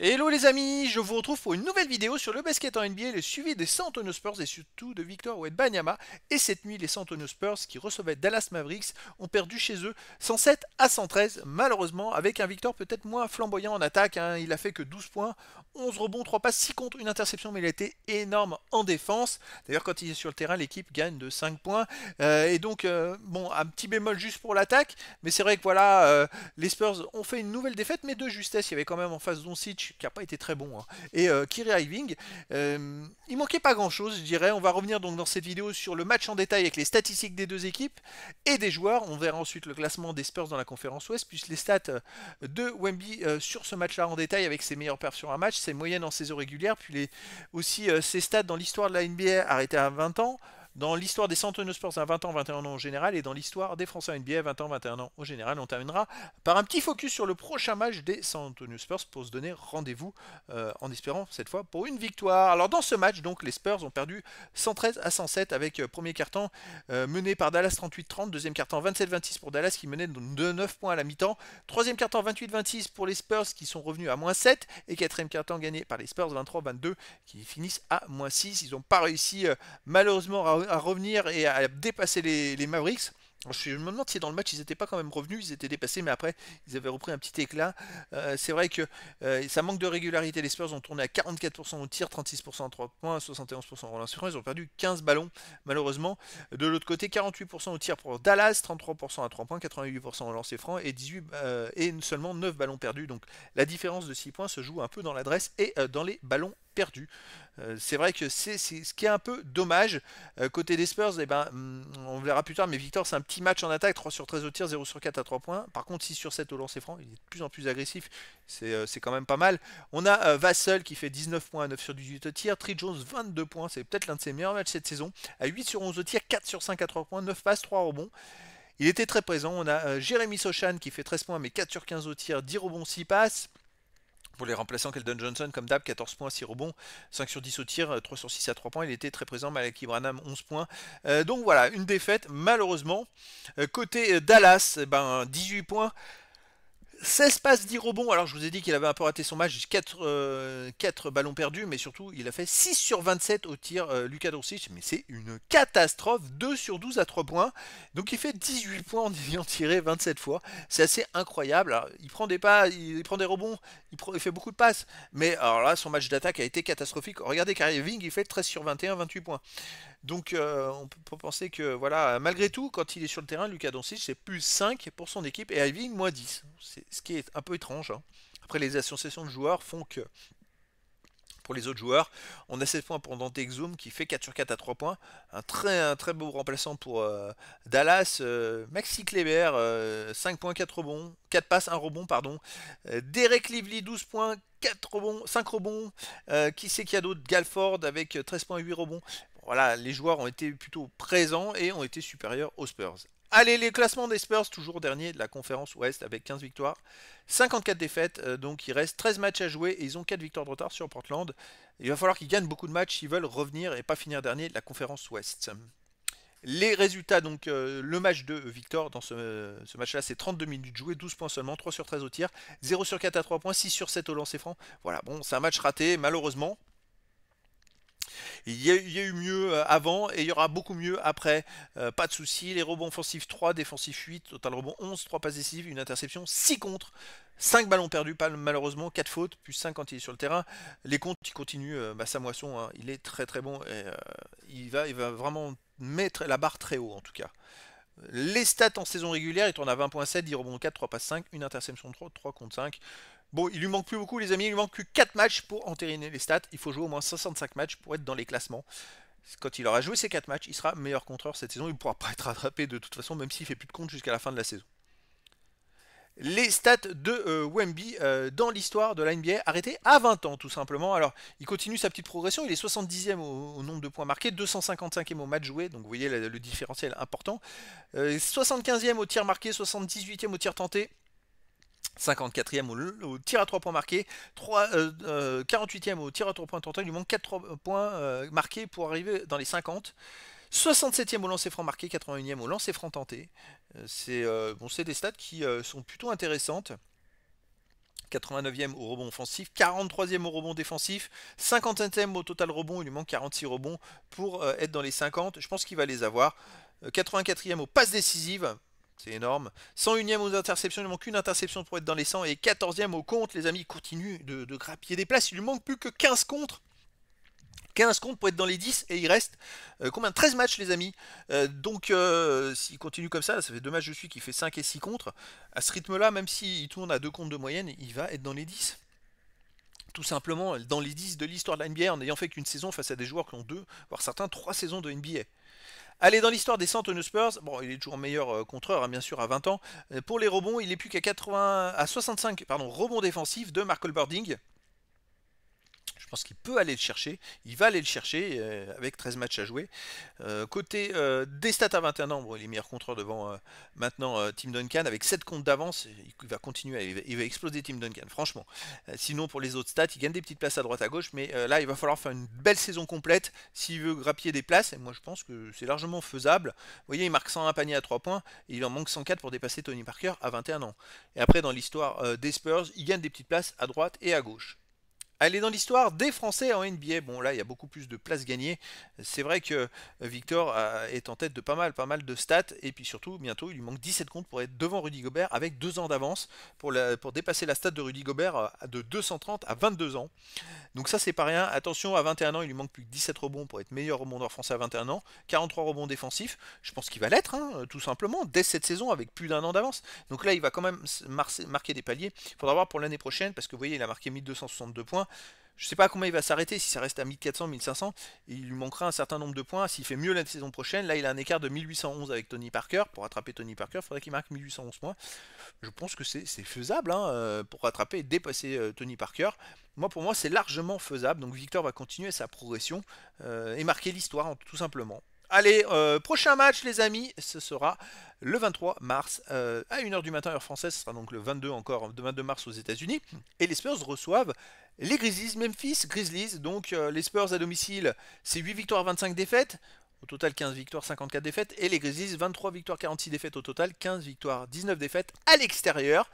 Hello les amis, je vous retrouve pour une nouvelle vidéo sur le basket en NBA, le suivi des San Antonio Spurs et surtout de Victor Wembanyama. Et cette nuit, les San Antonio Spurs qui recevaient Dallas Mavericks ont perdu chez eux 107 à 113, malheureusement avec un Victor peut-être moins flamboyant en attaque. Il a fait que 12 points, 11 rebonds, 3 passes, 6 contre, une interception, mais il a été énorme en défense. D'ailleurs, quand il est sur le terrain, l'équipe gagne de 5 points. Bon, un petit bémol juste pour l'attaque, mais c'est vrai que voilà, les Spurs ont fait une nouvelle défaite, mais de justesse. Il y avait quand même en face Doncic qui n'a pas été très bon, hein, et Kyrie Irving. Il manquait pas grand chose, je dirais. On va revenir donc dans cette vidéo sur le match en détail avec les statistiques des deux équipes et des joueurs. On verra ensuite le classement des Spurs dans la conférence Ouest, puis les stats de Wemby sur ce match-là en détail avec ses meilleures perfs sur un match, ses moyennes en saison régulière, puis aussi ses stats dans l'histoire de la NBA arrêtées à 20 ans. Dans l'histoire des San Antonio Spurs à 20 ans, 21 ans au général, et dans l'histoire des Français en NBA 20 ans, 21 ans au général. On terminera par un petit focus sur le prochain match des San Antonio Spurs pour se donner rendez-vous en espérant cette fois pour une victoire. Alors dans ce match, donc les Spurs ont perdu 113 à 107 avec premier quart-temps mené par Dallas 38-30, deuxième quart-temps 27-26 pour Dallas qui menait de 9 points à la mi-temps, troisième quart-temps 28-26 pour les Spurs qui sont revenus à moins 7 et quatrième quart-temps gagné par les Spurs 23-22 qui finissent à moins 6. Ils n'ont pas réussi malheureusement à revenir et à dépasser les Mavericks. Je me demande si dans le match ils n'étaient pas quand même revenus, ils étaient dépassés, mais après ils avaient repris un petit éclat. C'est vrai que ça manque de régularité. Les Spurs ont tourné à 44% au tir, 36% à 3 points, 71% au lancer franc. Ils ont perdu 15 ballons malheureusement. De l'autre côté, 48% au tir pour Dallas, 33% à 3 points, 88% au lancer franc et, et seulement 9 ballons perdus. Donc la différence de 6 points se joue un peu dans l'adresse et dans les ballons perdus. C'est vrai que c'est ce qui est un peu dommage. Côté des Spurs, on verra plus tard, mais Victor, c'est un petit match en attaque, 3 sur 13 au tir, 0 sur 4 à 3 points. Par contre, 6 sur 7 au lancer franc, il est de plus en plus agressif, c'est quand même pas mal. On a Vassell qui fait 19 points à 9 sur 18 au tir, Trey Jones 22 points, c'est peut-être l'un de ses meilleurs matchs cette saison, à 8 sur 11 au tir, 4 sur 5 à 3 points, 9 passes, 3 rebonds. Il était très présent. On a Jérémy Sochan qui fait 13 points mais 4 sur 15 au tir, 10 rebonds, 6 passes. Pour les remplaçants, Keldon Johnson, comme d'hab, 14 points, 6 rebonds, 5 sur 10 au tir, 3 sur 6 à 3 points. Il était très présent. Malaki Branham, 11 points. Donc voilà, une défaite, malheureusement. Côté Dallas, 18 points. 16 passes, 10 rebonds. Alors je vous ai dit qu'il avait un peu raté son match, 4 ballons perdus, mais surtout il a fait 6 sur 27 au tir, Luka Doncic, mais c'est une catastrophe, 2 sur 12 à 3 points. Donc il fait 18 points en ayant tiré 27 fois. C'est assez incroyable. Alors, il prend des pas, il prend des rebonds, il fait beaucoup de passes, mais alors là son match d'attaque a été catastrophique. Regardez Kyrie Irving, il fait 13 sur 21, 28 points. Donc on peut penser que voilà, malgré tout, quand il est sur le terrain, Luka Doncic c'est plus 5 pour son équipe et Irving moins 10. C'est ce qui est un peu étrange, hein. Après les associations de joueurs font que pour les autres joueurs, on a 7 points pour Dante Exum qui fait 4 sur 4 à 3 points. Un très beau remplaçant pour Dallas. Maxi Kleber, 5 points, 4 rebonds. 4 passes, 1 rebond, pardon. Derek Lively, 12 points, 4 rebonds, 5 rebonds. Qui c'est qu'il y a d'autre? Galford avec 13 points et 8 rebonds. Voilà, les joueurs ont été plutôt présents et ont été supérieurs aux Spurs. Allez, les classements des Spurs, toujours dernier de la conférence Ouest avec 15 victoires, 54 défaites, donc il reste 13 matchs à jouer et ils ont 4 victoires de retard sur Portland. Il va falloir qu'ils gagnent beaucoup de matchs s'ils veulent revenir et pas finir dernier de la conférence Ouest. Les résultats, donc le match de Victor dans ce match-là, c'est 32 minutes jouées, 12 points seulement, 3 sur 13 au tir, 0 sur 4 à 3 points, 6 sur 7 au lancer franc. Voilà, bon, c'est un match raté, malheureusement. Il y a eu mieux avant et il y aura beaucoup mieux après. Pas de soucis. Les rebonds offensifs 3, défensifs 8, total rebond 11, 3 passes décisives, une interception, 6 contre, 5 ballons perdus, pas malheureusement, 4 fautes, plus 5 quand il est sur le terrain. Les comptes, il continue sa moisson, hein. Il est très très bon et il va vraiment mettre la barre très haut en tout cas. Les stats en saison régulière, il tourne à 20.7, 10 rebonds 4, 3 passes 5, une interception 3, 3 contre 5. Bon, il lui manque plus beaucoup les amis, il lui manque plus 4 matchs pour entériner les stats. Il faut jouer au moins 65 matchs pour être dans les classements. Quand il aura joué ces 4 matchs, il sera meilleur contreur cette saison. Il ne pourra pas être rattrapé de toute façon, même s'il fait plus de comptes jusqu'à la fin de la saison. Les stats de Wemby dans l'histoire de la NBA arrêté à 20 ans tout simplement. Alors il continue sa petite progression, il est 70e au nombre de points marqués, 255e au match joué, donc vous voyez le différentiel important. 75e au tir marqué, 78e au tir tenté. 54e au tir à 3 points marqué, 48e au tir à 3 points tenté, il lui manque 4 points marqués pour arriver dans les 50. 67e au lancer franc marqué, 81e au lancer franc tenté. C'est des stats qui sont plutôt intéressantes. 89e au rebond offensif, 43e au rebond défensif, 57e au total rebond, il lui manque 46 rebonds pour être dans les 50, je pense qu'il va les avoir. 84e aux passes décisives, c'est énorme. 101e aux interceptions, il lui manque une interception pour être dans les 100, et 14e au contre, les amis, il continue de grappiller des places, il lui manque plus que 15 contre. 15 contre pour être dans les 10 et il reste combien 13 matchs les amis. Donc s'il continue comme ça fait 2 matchs de suite qui fait 5 et 6 contre. À ce rythme là, même s'il tourne à 2 contre de moyenne, il va être dans les 10. Tout simplement dans les 10 de l'histoire de la NBA en ayant fait qu'une saison face à des joueurs qui ont 2, voire certains 3 saisons de NBA. Allez, dans l'histoire des San Antonio Spurs, bon, il est toujours meilleur contreur, hein, bien sûr, à 20 ans. Pour les rebonds, il n'est plus à 65 rebonds défensifs de Markel Birding. Je pense qu'il peut aller le chercher, il va aller le chercher avec 13 matchs à jouer. Côté des stats à 21 ans, bon, il est meilleur contreur devant maintenant Tim Duncan avec 7 comptes d'avance. Il va continuer, il va exploser Tim Duncan, franchement. Sinon, pour les autres stats, il gagne des petites places à droite à gauche, mais là, il va falloir faire une belle saison complète s'il veut grappiller des places. Et moi, je pense que c'est largement faisable. Vous voyez, il marque 101 paniers à 3 points, et il en manque 104 pour dépasser Tony Parker à 21 ans. Et après, dans l'histoire des Spurs, il gagne des petites places à droite et à gauche. Elle est dans l'histoire des Français en NBA. Bon, là, il y a beaucoup plus de places gagnées. C'est vrai que Victor est en tête de pas mal de stats. Et puis surtout, bientôt, il lui manque 17 comptes pour être devant Rudy Gobert avec 2 ans d'avance pour dépasser la stat de Rudy Gobert de 230 à 22 ans. Donc ça, c'est pas rien. Attention, à 21 ans, il lui manque plus que 17 rebonds pour être meilleur rebondeur français à 21 ans. 43 rebonds défensifs. Je pense qu'il va l'être, hein, tout simplement, dès cette saison avec plus d'un an d'avance. Donc là, il va quand même marquer des paliers. Il faudra voir pour l'année prochaine parce que vous voyez, il a marqué 1262 points. Je ne sais pas à combien il va s'arrêter, si ça reste à 1400, 1500, il lui manquera un certain nombre de points. S'il fait mieux la saison prochaine, là il a un écart de 1811 avec Tony Parker. Pour rattraper Tony Parker, il faudrait qu'il marque 1811 points. Je pense que c'est faisable hein, pour rattraper et dépasser Tony Parker. Pour moi, c'est largement faisable. Donc Victor va continuer sa progression et marquer l'histoire, tout simplement. Allez, prochain match les amis, ce sera le 23 mars à 1h du matin heure française, ce sera donc le 22 encore, le 22 mars aux États-Unis. Et les Spurs reçoivent les Grizzlies, Memphis Grizzlies. Donc les Spurs à domicile, c'est 8 victoires, 25 défaites. Au total 15 victoires, 54 défaites. Et les Grizzlies, 23 victoires, 46 défaites au total, 15 victoires, 19 défaites à l'extérieur.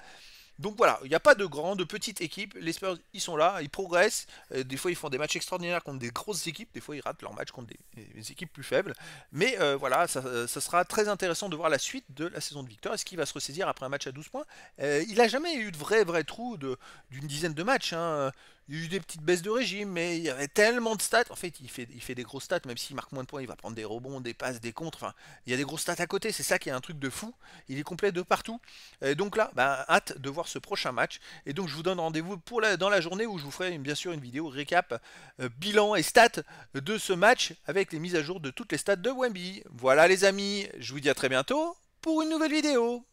Donc voilà, il n'y a pas de grandes, de petites équipes. Les Spurs, ils sont là, ils progressent. Des fois, ils font des matchs extraordinaires contre des grosses équipes. Des fois, ils ratent leurs matchs contre des équipes plus faibles. Mais voilà, ça sera très intéressant de voir la suite de la saison de Victor. Est-ce qu'il va se ressaisir après un match à 12 points? Il n'a jamais eu de vrai trou d'une dizaine de matchs. Hein. Il y a eu des petites baisses de régime, mais il y avait tellement de stats. En fait, il fait des grosses stats, même s'il marque moins de points, il va prendre des rebonds, des passes, des contres. Enfin, il y a des grosses stats à côté. C'est ça qui est un truc de fou. Il est complet de partout. Donc là, hâte de voir ce prochain match. Et donc, je vous donne rendez-vous dans la journée où je vous ferai bien sûr une vidéo récap, bilan et stats de ce match avec les mises à jour de toutes les stats de Wemby. Voilà les amis, je vous dis à très bientôt pour une nouvelle vidéo.